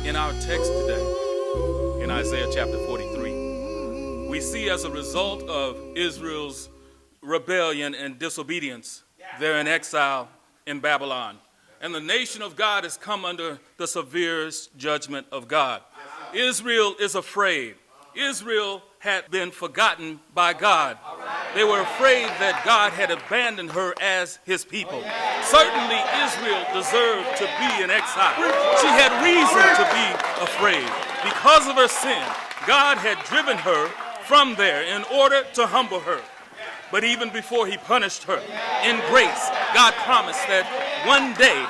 In our text today, in Isaiah chapter 43, we see as a result of Israel's rebellion and disobedience, they're in exile in Babylon. And the nation of God has come under the severest judgment of God. Israel is afraid. Israel had been forgotten by God. They were afraid that God had abandoned her as his people. Certainly Israel deserved to be in exile. She had reason to be afraid. Because of her sin, God had driven her from there in order to humble her. But even before he punished her, in grace, God promised that one day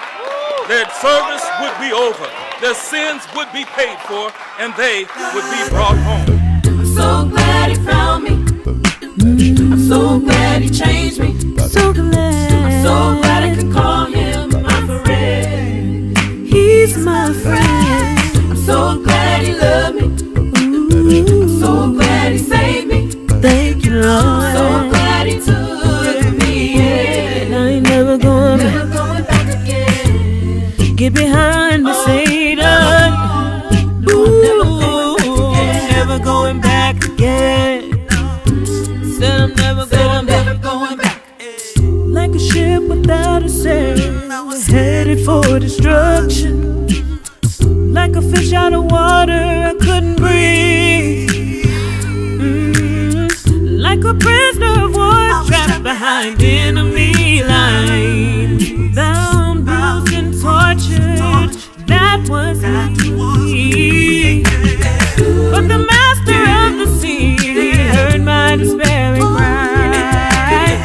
their service would be over, their sins would be paid for, and they would be brought home. I'm so glad he found me. I'm so glad he changed me. So glad. I'm so glad I can call him my friend. He's my friend. I'm so glad he loved me. I'm so glad he saved me. Thank you, Lord. So glad he took me in. I ain't never going back again. Get behind me, Satan. Ooh, never going back again. Said I'm never going back. Like a ship without a sail, headed for destruction. Like a fish out of water, I couldn't breathe. Like a prisoner of war, trapped behind enemy lines. Bound, bruised, and tortured, that was me. But the master of the sea heard my despairing cry.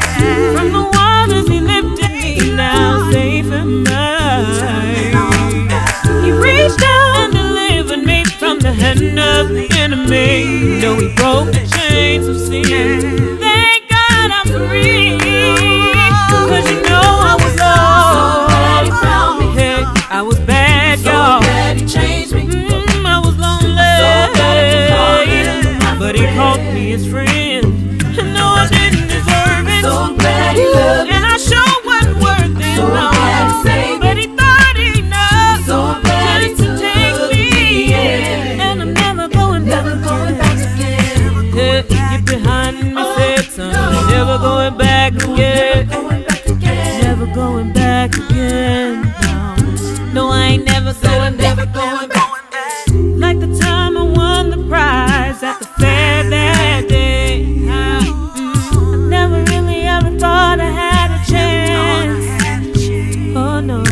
From the waters he lifted me, now safe and mine. He reached out and delivered me from the hand of the enemy. No, he broke the chains of sin. Thank God I'm free. Cause you know I was lost. So glad he found me. Hey, I was bad, So y'all. glad he changed me. I was lonely. So glad I can call him my But he friend. called me his friend. No, I didn't deserve it. So glad he loved me. And I sure wasn't worth it. So No. glad he saved me. But he thought he knew. So glad he just to take took me me in. in. And I'm never going back Never going again. back again. Hey, get behind me, Satan. Never going back again. Going back again. Never going back again. No, I ain't never going back. Never going back. Like the time I won the prize at the fair that day. I never really ever thought I had a chance. Oh no.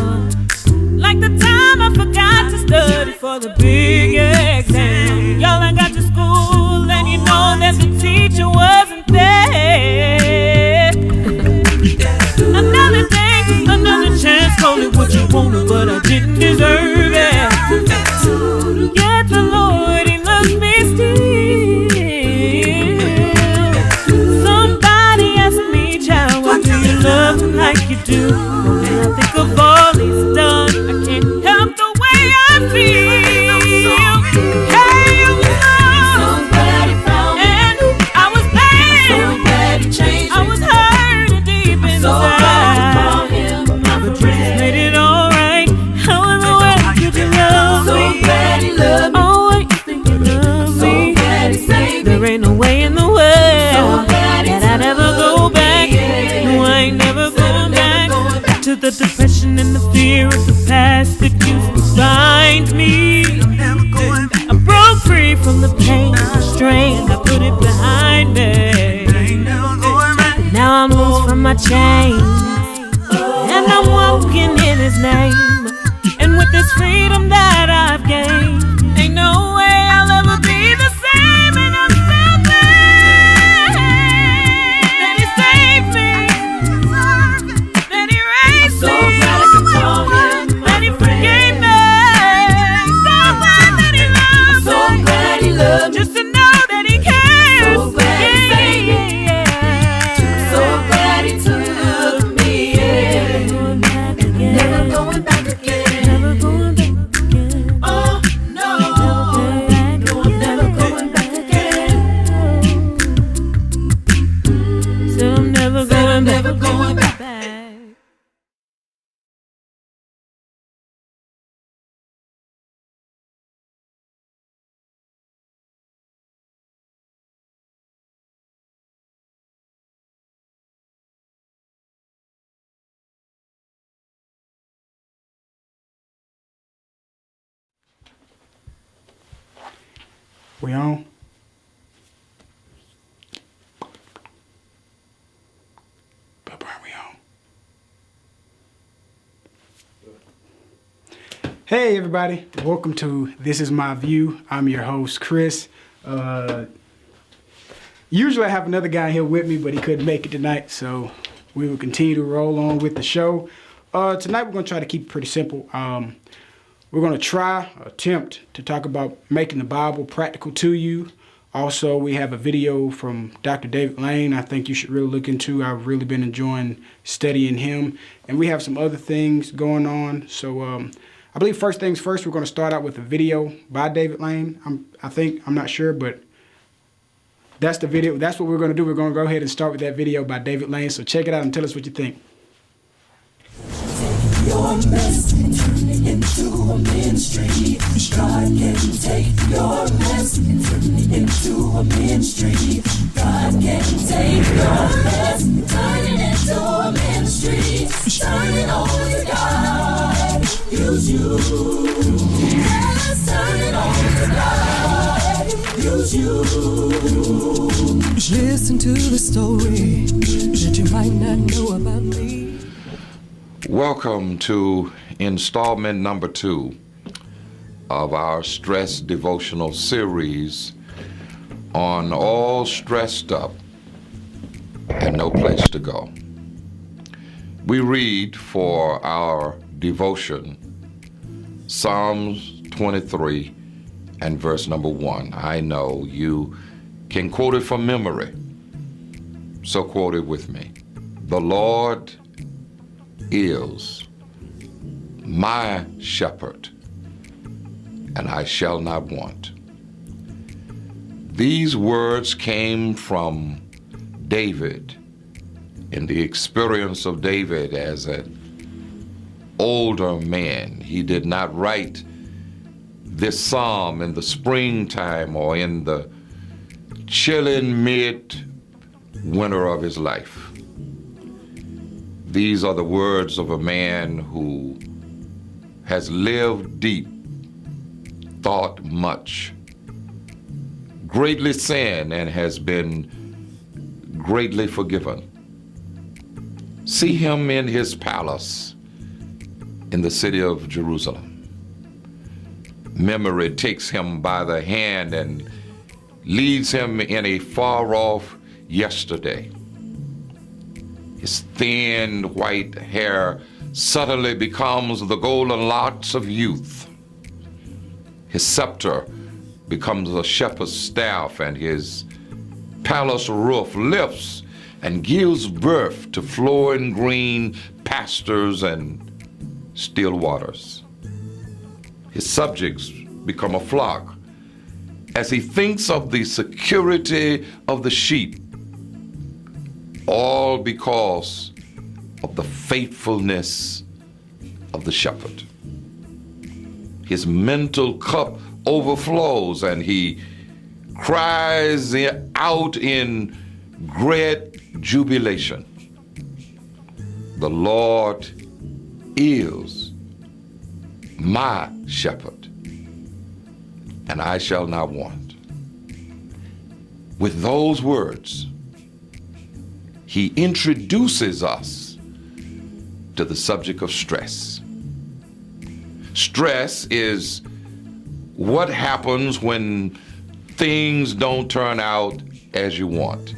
Like the time I forgot to study for the big exam. Y'all, I got to school and you know that the teacher wasn't there. Another day, another chance, call it what you wanted, but I didn't deserve it. Yet the Lord, he loves me still. Somebody asked me, child, why do you love him like you do? When I think of all he's done, I can't help the way I feel. Hey, I was So lost, glad he found me. and I was So bad. glad he changed I me. was hurt deep So glad to call inside. him my But Jesus friend. made it alright. How in the world could you love So me? glad he loved me. Oh, wait, you think you love So me? glad he saved me. There ain't no way in the world So glad he that I'd ever go took me back. in. No, I ain't never going back going back. to the depression and the fear of the past that used to bind me. I broke free from the pain and the strain. I put it behind me. Now I'm loose from my chains, and I'm walking in his name. And with this freedom that I've gained, ain't no way I'll ever be the same. And I'm so glad that he saved me, that he raised So me, glad I could call him that he my forgave friend. me. So glad that he loved So me, glad he loved me. just to know that he cares. So glad he We on? But are we on? Hey everybody, welcome to This Is My View. I'm your host, Chris. Usually I have another guy here with me, but he couldn't make it tonight, so we will continue to roll on with the show. Tonight we're going to try to keep it pretty simple. We're going to attempt to talk about making the Bible practical to you. Also, we have a video from Dr. David Lane I think you should really look into. I've really been enjoying studying him. And we have some other things going on. So I believe first things first, we're going to start out with a video by David Lane. I'm not sure, but that's the video. That's what we're going to do. We're going to go ahead and start with that video by David Lane. So check it out and tell us what you think. Your mess and turn it into a ministry. God can take your mess and turn it into a ministry. God can take your mess and turn it into a ministry. Turn it over to God. Use you. Yes, turn it over to God. Use you. Listen to the story that you might not know about me. Welcome to installment number 2 of our stress devotional series on All Stressed Up and No Place to Go. We read for our devotion Psalms 23 and verse number 1. I know you can quote it from memory, so quote it with me. The Lord is my shepherd, and I shall not want. These words came from David in the experience of David as an older man. He did not write this psalm in the springtime or in the chilling mid-winter of his life. These are the words of a man who has lived deep, thought much, greatly sinned, and has been greatly forgiven. See him in his palace in the city of Jerusalem. Memory takes him by the hand and leads him in a far-off yesterday. His thin white hair suddenly becomes the golden locks of youth. His scepter becomes a shepherd's staff, and his palace roof lifts and gives birth to flowing green pastures and still waters. His subjects become a flock as he thinks of the security of the sheep, all because of the faithfulness of the shepherd. His mental cup overflows and he cries out in great jubilation. The Lord is my shepherd, and I shall not want. With those words, he introduces us to the subject of stress. Stress is what happens when things don't turn out as you want.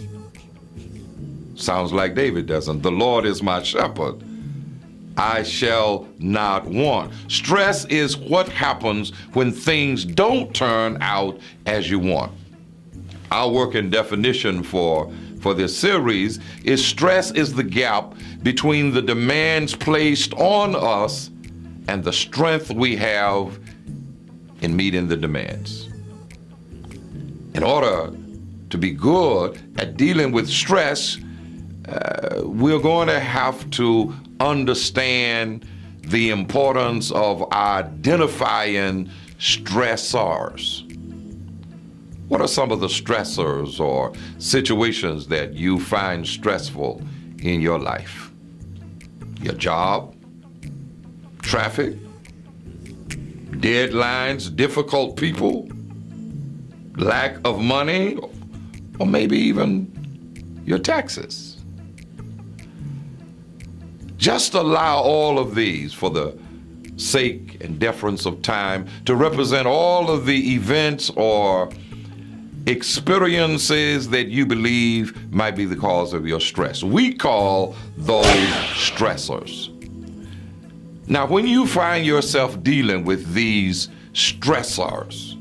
Sounds like David, doesn't it? The Lord is my shepherd, I shall not want. Stress is what happens when things don't turn out as you want. Our working definition for this series is stress is the gap between the demands placed on us and the strength we have in meeting the demands. In order to be good at dealing with stress, we're going to have to understand the importance of identifying stressors. What are some of the stressors or situations that you find stressful in your life? Your job, traffic, deadlines, difficult people, lack of money, or maybe even your taxes. Just allow all of these, for the sake and deference of time, to represent all of the events or experiences that you believe might be the cause of your stress. We call those stressors. Now, when you find yourself dealing with these stressors,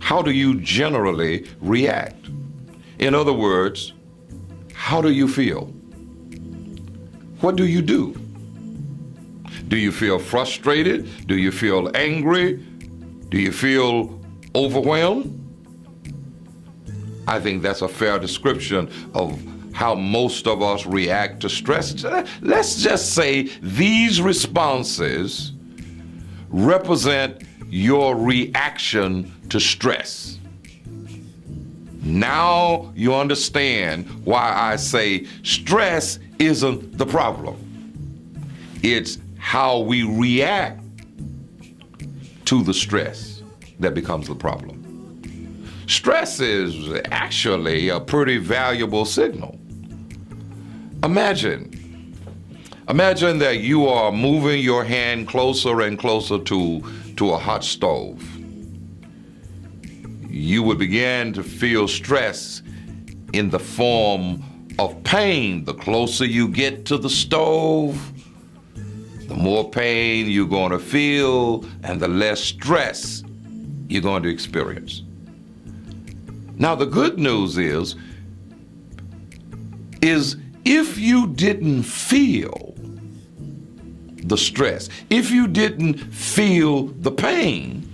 how do you generally react? In other words, how do you feel? What do you do? Do you feel frustrated? Do you feel angry? Do you feel overwhelmed? I think that's a fair description of how most of us react to stress. Let's just say these responses represent your reaction to stress. Now you understand why I say stress isn't the problem. It's how we react to the stress that becomes the problem. Stress is actually a pretty valuable signal. Imagine that you are moving your hand closer and closer to a hot stove. You would begin to feel stress in the form of pain. The closer you get to the stove, the more pain you're going to feel and the less stress you're going to experience. Now, the good news is if you didn't feel the stress, if you didn't feel the pain,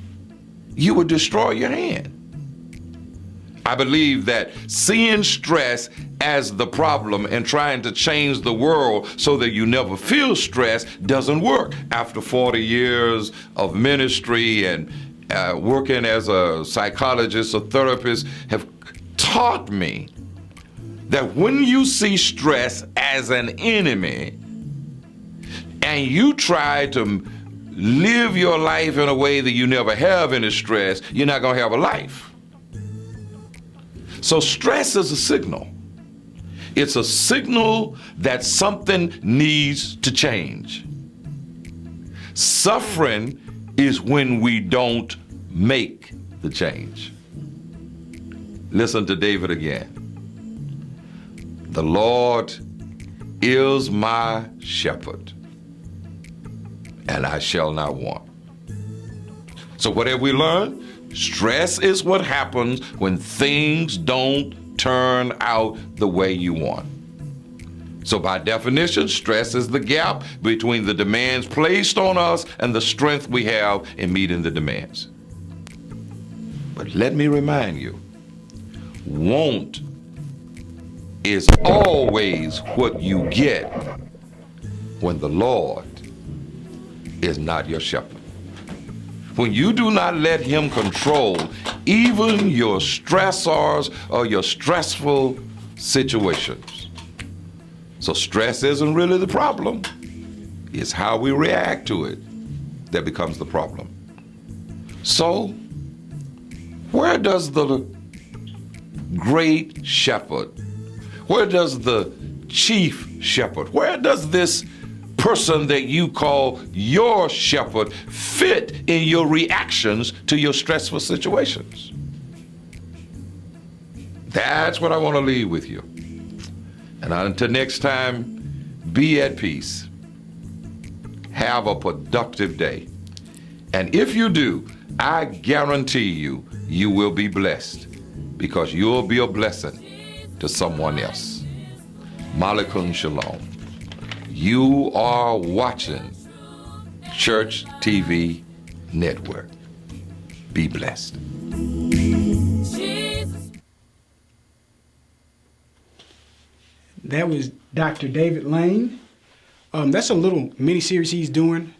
you would destroy your hand. I believe that seeing stress as the problem and trying to change the world so that you never feel stress doesn't work. After 40 years of ministry and working as a psychologist or therapist have taught me that when you see stress as an enemy and you try to live your life in a way that you never have any stress, you're not going to have a life. So stress is a signal. It's a signal that something needs to change. Suffering is when we don't make the change. Listen to David again. The Lord is my shepherd, and I shall not want. So what have we learned? Stress is what happens when things don't turn out the way you want. So by definition, stress is the gap between the demands placed on us and the strength we have in meeting the demands. But let me remind you, want is always what you get when the Lord is not your shepherd. When you do not let him control even your stressors or your stressful situations. So stress isn't really the problem. It's how we react to it that becomes the problem. So where does the great shepherd, where does the chief shepherd, where does this person that you call your shepherd fit in your reactions to your stressful situations? That's what I want to leave with you. And until next time, be at peace. Have a productive day. And if you do, I guarantee you, you will be blessed because you'll be a blessing to someone else. Malakun Shalom. You are watching Church TV Network. Be blessed. That was Dr. David Lane. That's a little mini-series he's doing.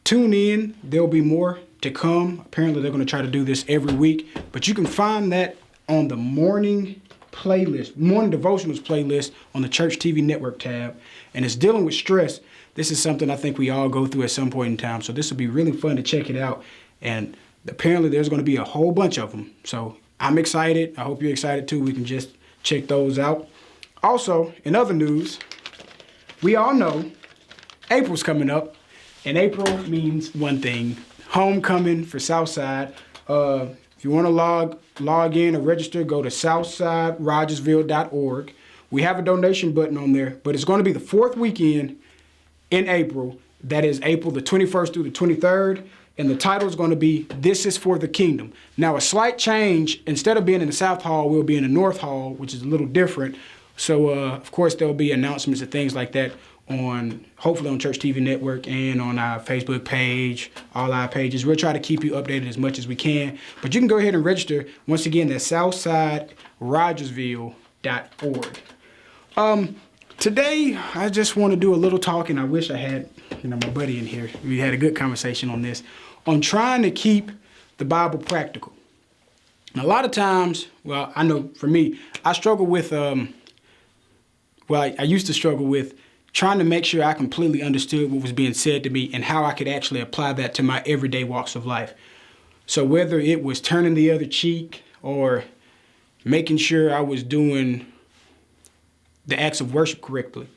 Tune in. There'll be more to come. Apparently, they're going to try to do this every week. But you can find that on the morning playlist, morning devotionals playlist on the Church TV Network tab. And it's dealing with stress. This is something I think we all go through at some point in time. So this will be really fun to check it out. And Apparently, there's going to be a whole bunch of them. So I'm excited. I hope you're excited too. We can just check those out. Also, in other news, we all know April's coming up, and April means one thing: homecoming for Southside. If you want to log in or register, go to southsiderogersville.org. We have a donation button on there, but it's going to be the fourth weekend in April. That is April the 21st through the 23rd. And the title is going to be This is for the Kingdom. Now, a slight change. Instead of being in the South Hall, we'll be in the North Hall, which is a little different. So, of course, there'll be announcements and things like that hopefully on Church TV Network and on our Facebook page, all our pages. We'll try to keep you updated as much as we can. But you can go ahead and register. Once again, that's southsiderogersville.org. Today, I just want to do a little talking. I wish I had, my buddy in here. We had a good conversation on this, on trying to keep the Bible practical. And a lot of times, well, I know for me, I struggle with, I used to struggle with trying to make sure I completely understood what was being said to me and how I could actually apply that to my everyday walks of life. So whether it was turning the other cheek or making sure I was doing the acts of worship correctly,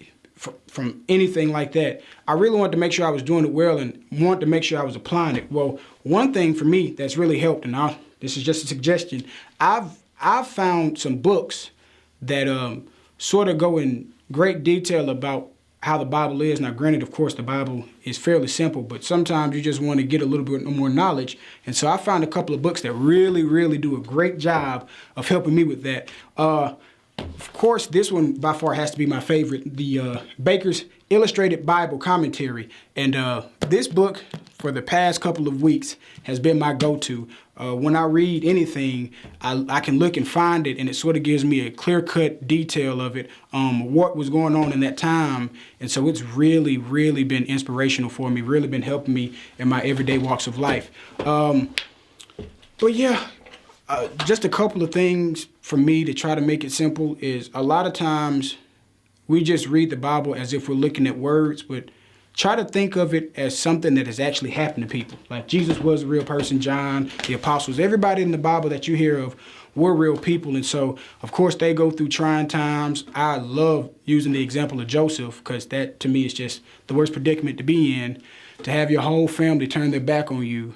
from anything like that, I really wanted to make sure I was doing it well and wanted to make sure I was applying it. Well, one thing for me that's really helped, and this is just a suggestion, I've found some books that sort of go in great detail about how the Bible is. Now, granted, of course, the Bible is fairly simple, but sometimes you just want to get a little bit more knowledge. And so I found a couple of books that really, really do a great job of helping me with that. Of course, this one by far has to be my favorite, the Baker's Illustrated Bible Commentary. And this book, for the past couple of weeks, has been my go-to. When I read anything, I can look and find it, and it sort of gives me a clear-cut detail of it, what was going on in that time. And so it's really, really been inspirational for me, really been helping me in my everyday walks of life. But yeah, just a couple of things for me to try to make it simple is a lot of times we just read the Bible as if we're looking at words, but try to think of it as something that has actually happened to people. Like Jesus was a real person, John, the apostles, everybody in the Bible that you hear of were real people. And so, of course, they go through trying times. I love using the example of Joseph because that, to me, is just the worst predicament to be in, to have your whole family turn their back on you,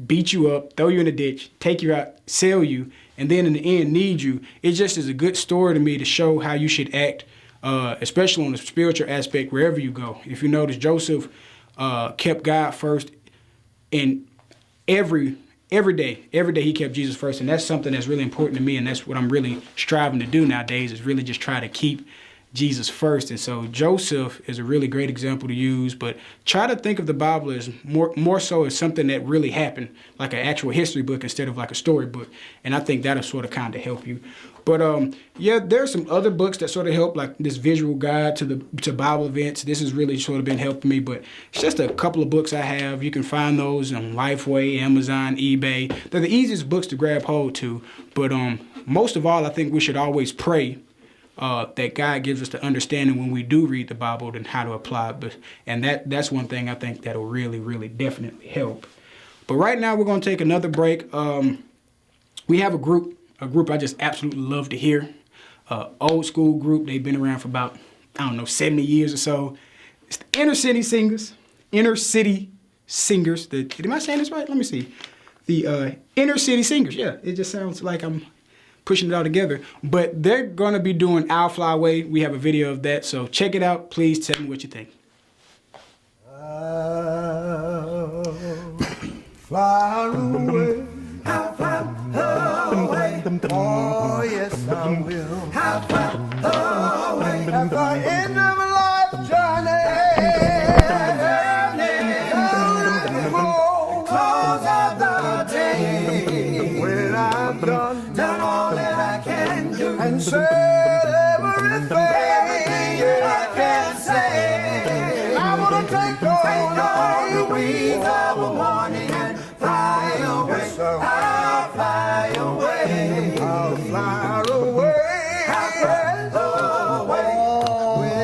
beat you up, throw you in a ditch, take you out, sell you, and then in the end need you. It just is a good story to me to show how you should act, especially on the spiritual aspect wherever you go. If you notice, Joseph kept God first, and every day he kept Jesus first, and that's something that's really important to me, and that's what I'm really striving to do nowadays, is really just try to keep Jesus first. And so Joseph is a really great example to use, but try to think of the Bible as more so as something that really happened, like an actual history book instead of like a storybook. And I think that'll sort of kind of help you. But yeah, there's some other books that sort of help, like this visual guide to Bible events. This has really sort of been helping me, but it's just a couple of books I have. You can find those on Lifeway, Amazon, eBay. They're the easiest books to grab hold to. But most of all, I think we should always pray that God gives us the understanding when we do read the Bible and how to apply it. And that's one thing I think that'll really, really definitely help. But right now we're going to take another break. We have a group I just absolutely love to hear. Old school group. They've been around for about, 70 years or so. It's the Inner City Singers. Am I saying this right? Let me see. The Inner City Singers. Yeah, it just sounds like I'm pushing it all together. But they're going to be doing I'll Fly Away. We have a video of that, so check it out. Please tell me what you think. I'll fly away. I'll fly away. Oh, yes, I will. I'll fly away. At the end of a life journey, close of the day, when I've done all that I can do, and said everything I can say, I want to take all the wings of the morning and fly away. I'll fly away. I'll fly away. I'll fly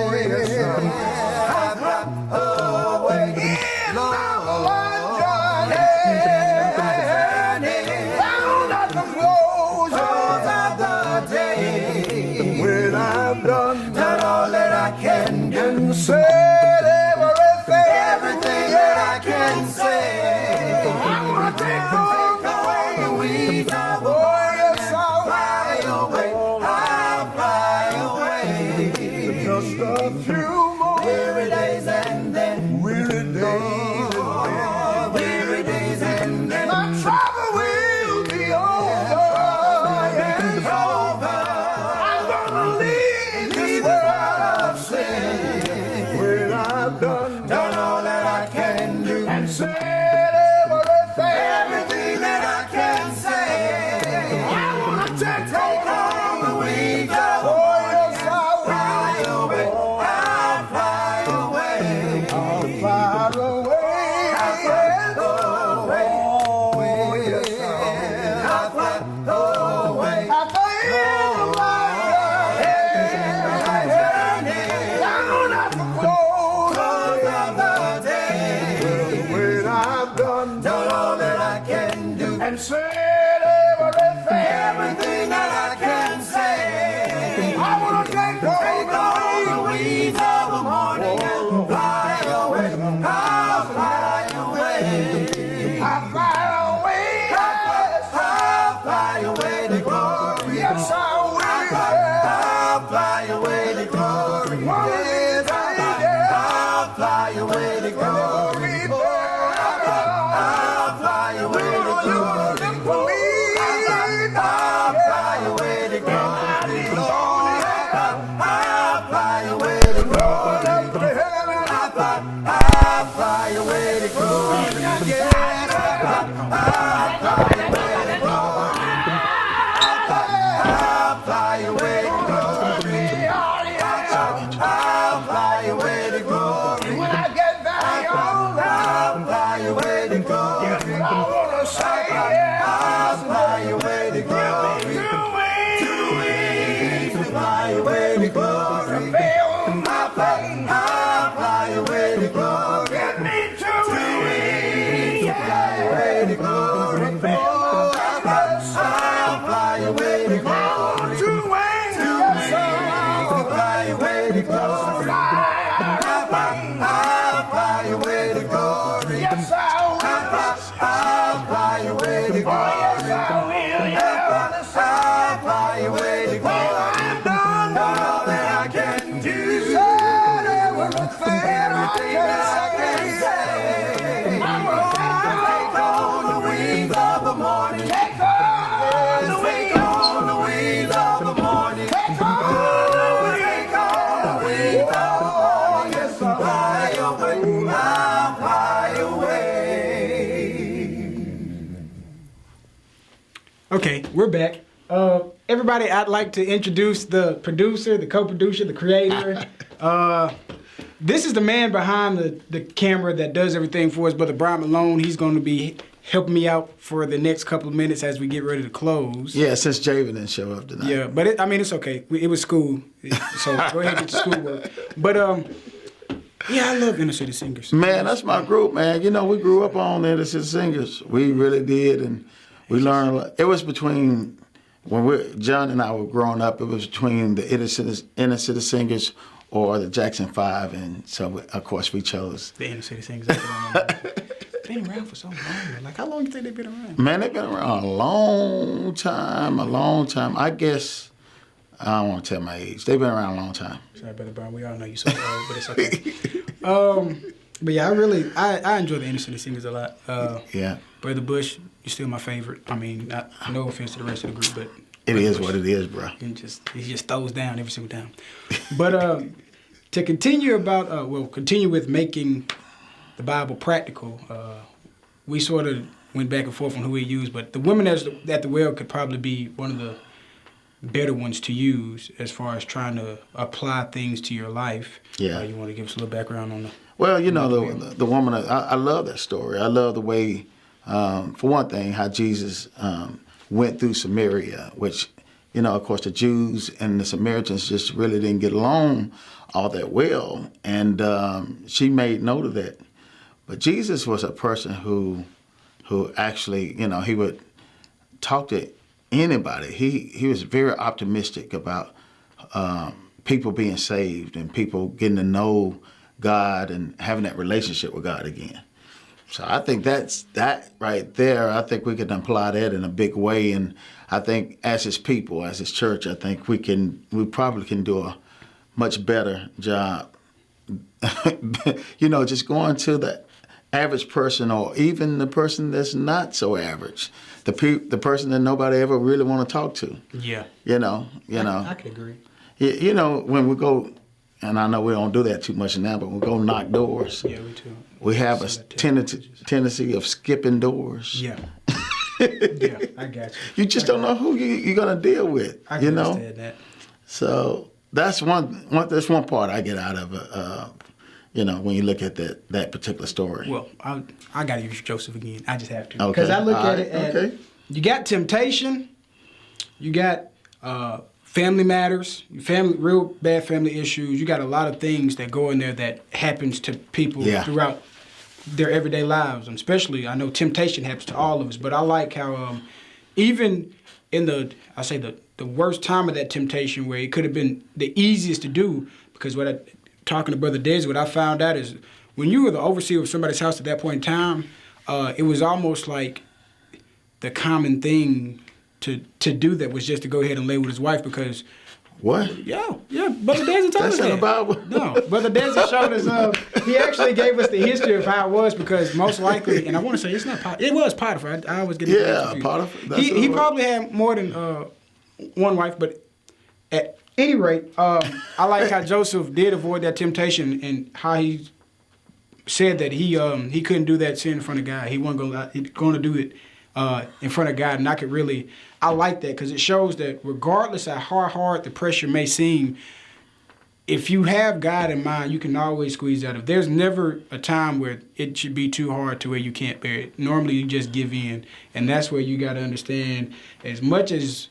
away. I'll fly away. In my life Down at the close of the day, when I've done all that I can do, and said everything that I can say, I'm gonna take away the weeds of the morning and fly away. I'll fly away. Just a few more weary days and then weary days. Weary days and then my trouble will be over. It's over. I'm gonna leave this world of sin when I've done all that I can do and said everything that I can say. I wanna take all the weeds of the morning and fly away. I'll fly away. I'll fly away. And said everything that I can say. I want to take all the weeds of the morning and fly away. I'll fly away. I'll fly away. I'll fly away to glory. Yes, I will. I'll fly away to glory. Yes, I'll fly away to glory. I'll fly away to glory. Okay, we're back. Everybody, I'd like to introduce the producer, the co-producer, the creator. This is the man behind the camera that does everything for us, Brother Brian Malone. He's going to be helping me out for the next couple of minutes as we get ready to close. Yeah, since Javan didn't show up tonight. Yeah, but it's okay. It was school, so go ahead and get your schoolwork. But yeah, I love Inner City Singers. Man, that's my group, man. You know, we grew up on Inner City Singers. We really did, and we learned a lot. It was between, when John and I were growing up, it was between the Inner City Singers or the Jackson 5, and so, of course, we chose the Inner City Singers. They've been around for so long. Like, how long do you think they've been around? Man, they've been around a long time. I guess, I don't want to tell my age. They've been around a long time. Sorry, Brother Brian, we all know you're so old, but it's okay. But yeah, I enjoy the Inner City Singers a lot. Yeah. Brother Bush, you're still my favorite. I mean, no offense to the rest of the group, but it is what it is, bro. He just throws down every single time. But to continue continue with making the Bible practical, we sort of went back and forth on who we used, but the women at the well could probably be one of the better ones to use as far as trying to apply things to your life. Yeah. You want to give us a little background on that? Well, you know, the woman, I love that story. I love the way, for one thing, how Jesus went through Samaria, which, you know, of course, the Jews and the Samaritans just really didn't get along all that well. And she made note of that. But Jesus was a person who who actually, you know, he would talk to anybody. He was very optimistic about people being saved and people getting to know God and having that relationship with God again. So I think that right there, I think we can apply that in a big way. And I think as his people, as his church, I think we probably can do a much better job. You know, just going to the average person, or even the person that's not so average, the person that nobody ever really want to talk to. Yeah. You know. I could agree. You know, when we go, and I know we don't do that too much now, but we go knock doors. Yeah, we do. We have a tendency of skipping doors. Yeah. Yeah, I got you. You just don't know who you're gonna deal with. I can understand that. So that's one part I get out of it. You know, when you look at that particular story. Well, I got to use Joseph again. I just have to. Okay. Because I look All at right. it as Okay. you got temptation, you got family matters, real bad family issues. You got a lot of things that go in there that happens to people throughout their everyday lives. And especially, I know temptation happens to all of us, but I like how even in the worst time of that temptation, where it could have been the easiest to do, because talking to Brother Desi, what I found out is when you were the overseer of somebody's house at that point in time, it was almost like the common thing to do that was just to go ahead and lay with his wife, because What? yeah, Brother Desi told us That's in the that. Bible. No, Brother Desi showed us. He actually gave us the history of how it was, because most likely, and I want to say it's not Potiphar. It was Potiphar. I always get it. Potiphar. He probably had more than one wife, but at any rate, I like how Joseph did avoid that temptation, and how he said that he couldn't do that sin in front of God. He wasn't going to do it in front of God, and I like that, because it shows that regardless of how hard the pressure may seem, if you have God in mind, you can always squeeze out of it. There's never a time where it should be too hard to where you can't bear it. Normally, you just give in, and that's where you got to understand, as much as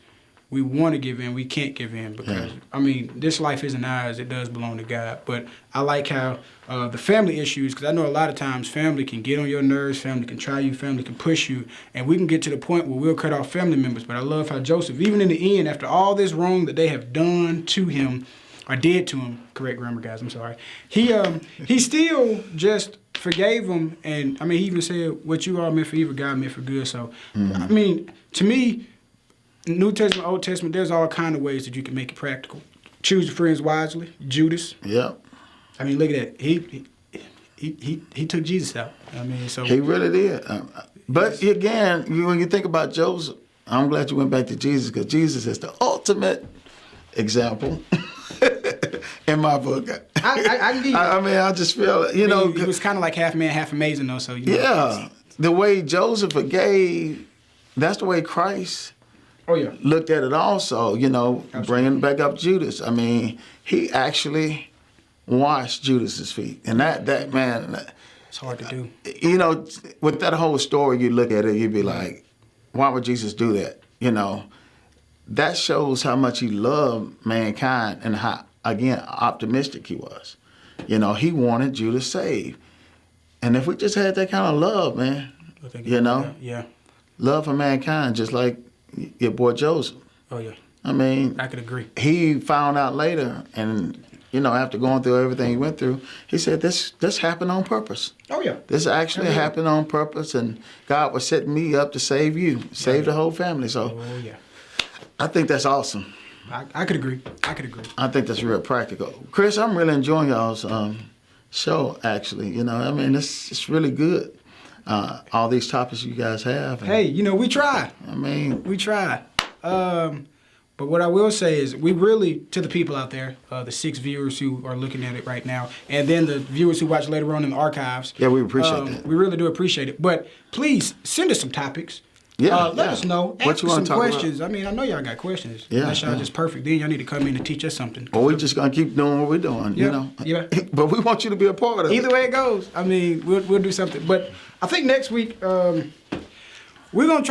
we want to give in, we can't give in, because, I mean, this life isn't ours. It does belong to God. But I like how the family issues, because I know a lot of times family can get on your nerves, family can try you, family can push you, and we can get to the point where we'll cut off family members. But I love how Joseph, even in the end, after all this wrong that they have done to him, or did to him, correct grammar, guys, I'm sorry, he still just forgave him. And, I mean, he even said, what you all meant for evil, God meant for good. So, I mean, to me, New Testament, Old Testament, there's all kind of ways that you can make it practical. Choose your friends wisely. Judas. Yep. I mean, look at that. He took Jesus out. I mean, so He really did. But again, when you think about Joseph, I'm glad you went back to Jesus, because Jesus is the ultimate example in my book. I can give you. I mean, I just feel, you know. He was kind of like half man, half amazing, though. So Yeah. The way Joseph forgave, that's the way Christ looked at it also, you know, bringing back up Judas. I mean, he actually washed Judas's feet. And that man, It's hard to do. you know, with that whole story, you look at it, you'd be like, why would Jesus do that? You know, that shows how much he loved mankind and how, again, optimistic he was. You know, he wanted Judas saved. And if we just had that kind of love, man, you know, love for mankind, just like your boy Joseph. Oh, yeah. I mean, I could agree. He found out later, and, you know, after going through everything he went through, he said, this happened on purpose. Oh, yeah. This actually happened on purpose, and God was setting me up to save you, save the whole family. So Oh, yeah. I think that's awesome. I could agree. I think that's real practical. Chris, I'm really enjoying y'all's show, actually. You know, I mean, it's really good. All these topics you guys have. And, Hey, you know, we try. I mean, We try. But what I will say is, we really, to the people out there, the 6 viewers who are looking at it right now, and then the viewers who watch later on in the archives. Yeah, we appreciate that. We really do appreciate it. But please, send us some topics. Yeah, Let us know. What Ask you us wanna some talk questions. I mean, I know y'all got questions. Yeah, Unless y'all yeah. just perfect. Then y'all need to come in and teach us something. well, we're just going to keep doing what we're doing, you Yeah, know. yeah. But we want you to be a part of it. Either way it goes, I mean, we'll do something. But I think next week, we're gonna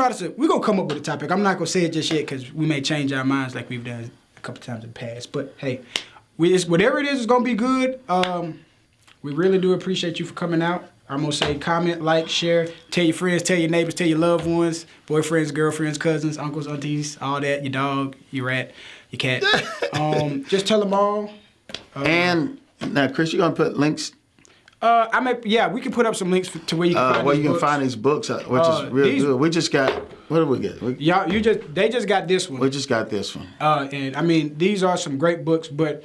come up with a topic. I'm not gonna say it just yet, because we may change our minds like we've done a couple times in the past. But hey, whatever it is, it's gonna be good. We really do appreciate you for coming out. I'm going to say comment, like, share, tell your friends, tell your neighbors, tell your loved ones, boyfriends, girlfriends, cousins, uncles, aunties, all that, your dog, your rat, your cat. Just tell them all. And now, Chris, you going to put links? We can put up some links to where you can find where these you can books. find these books, which is real good. We just got, what did we get? They just got this one. We just got this one. And I mean, these are some great books, but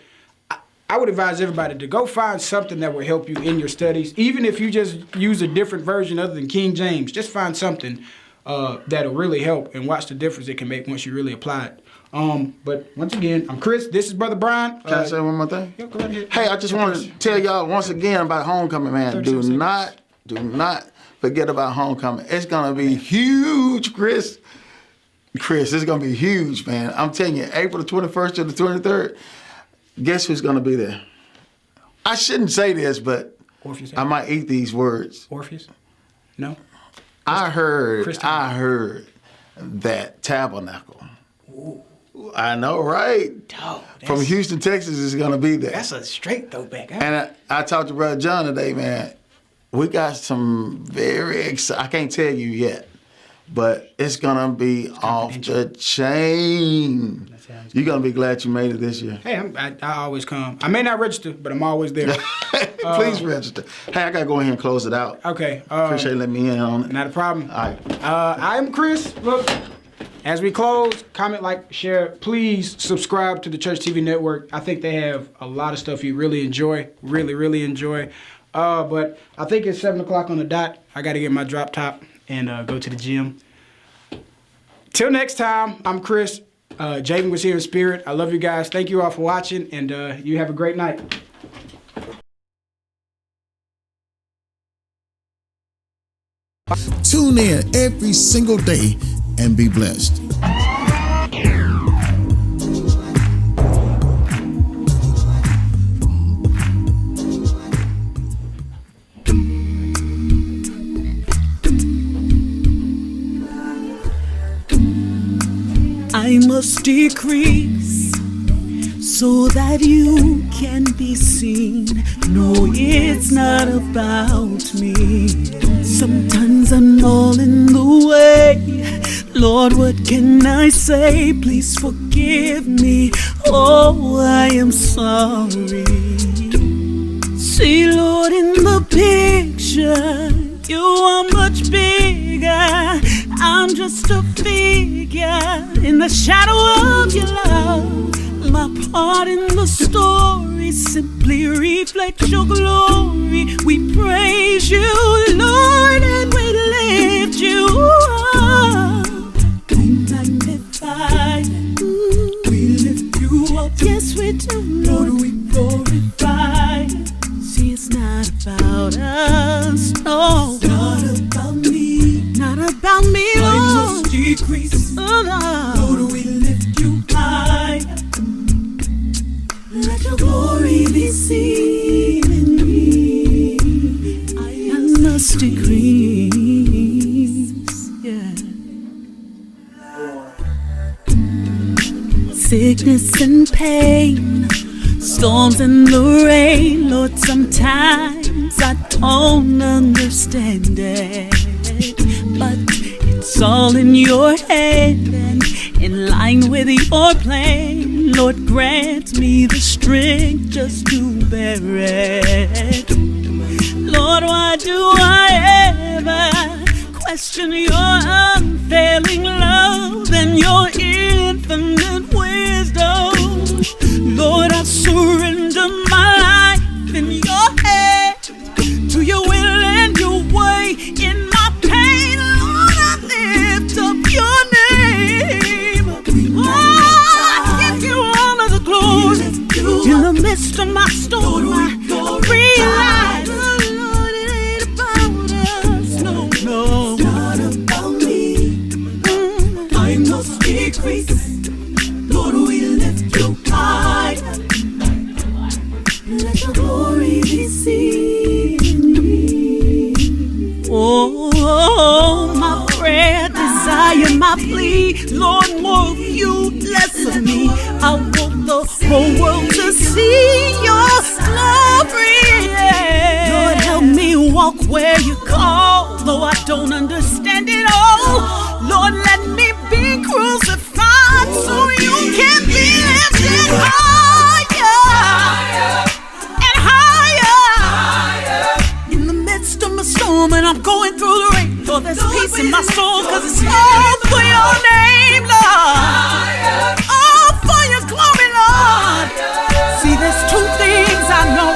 I would advise everybody to go find something that will help you in your studies. Even if you just use a different version other than King James, just find something that'll really help and watch the difference it can make once you really apply it. But once again, I'm Chris. This is Brother Brian. Can I say one more thing? Yeah, go right ahead. Hey, I just want to tell y'all once again about homecoming, man. Do not forget about homecoming. It's gonna be huge, Chris. It's gonna be huge, man. I'm telling you, April the 21st to the 23rd. Guess who's gonna be there? I shouldn't say this, but Orpheus. I might eat these words. Orpheus? No. I heard that Tabernacle. Ooh. I know, right? Dog, from Houston, Texas is going to be there. That's a straight throwback. Huh? And I talked to Brother John today, man. We got some very exciting, I can't tell you yet, but it's going to be off the chain. You're going to be glad you made it this year. Hey, I always come. I may not register, but I'm always there. Please register. Hey, I got to go ahead and close it out. Okay. Appreciate you letting me in on it. Not a problem. All right. I'm Chris. Look. As we close, comment, like, share. Please subscribe to the Church TV Network. I think they have a lot of stuff you really enjoy, really enjoy. But I think it's 7 o'clock on the dot. I got to get my drop top and go to the gym. Till next time, I'm Chris. Javan was here in spirit. I love you guys. Thank you all for watching, and you have a great night. Tune in every single day and be blessed. I must decrease so that you can be seen. No, it's not about me. Sometimes I'm all in the way. Lord, what can I say? Please forgive me. Oh, I am sorry. See, Lord, in the picture, you are much bigger. I'm just a figure in the shadow of your love. My part in the story simply reflects your glory. We praise you, Lord, and we lift you up. We magnify, we lift you up. Yes, we do, Lord, we glorify. See, it's not about us, no. It's not about me. Not about me, Lord. I must decrease, Lord, we lift you high. Let your glory be seen in me. I must decrease, yeah. Sickness and pain, storms and the rain, Lord, sometimes I don't understand it, but it's all in your hand and in line with your plan. Lord, grant me the strength just to bear it. Lord, why do I ever question your unfailing love and your infinite wisdom? Lord, I surrender my life in your hands, to your will and your way. In my pain, Lord, I lift up your name. I give you all of the glory. In the midst of my storm, I realize, Lord, it ain't about us. No, no. It's not about me. I must decrease. Lord, we lift you high. Let your glory be seen in me. Oh, my prayer, desire, my plea. Lord, more of you, less of me. I want the whole world to see your glory. Lord, help me walk where you call, though I don't understand it all. Lord, let me be crucified so you can be lifted higher and higher. In the midst of my storm and I'm going through the rain, Lord, there's peace in my soul, cause it's all for your name, Lord. All for your glory, Lord. See, there's two things I know.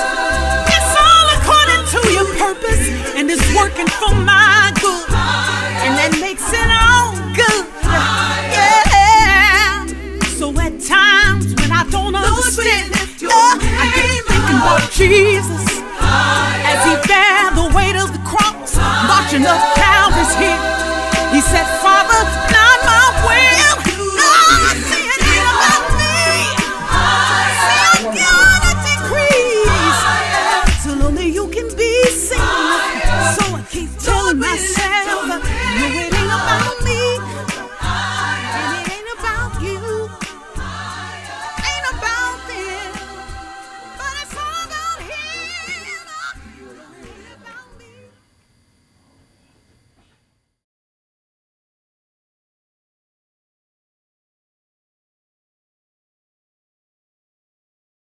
It's all according to your purpose, and it's working for my good, and that makes it all good. Yeah. So at times when I don't understand, I keep thinking about Jesus as he bear the weight of the cross, marching up Calvary's hill. He said, Father, not my will, see it here about me. See, I'm gonna decrease till only you can be seen. So I keep telling myself,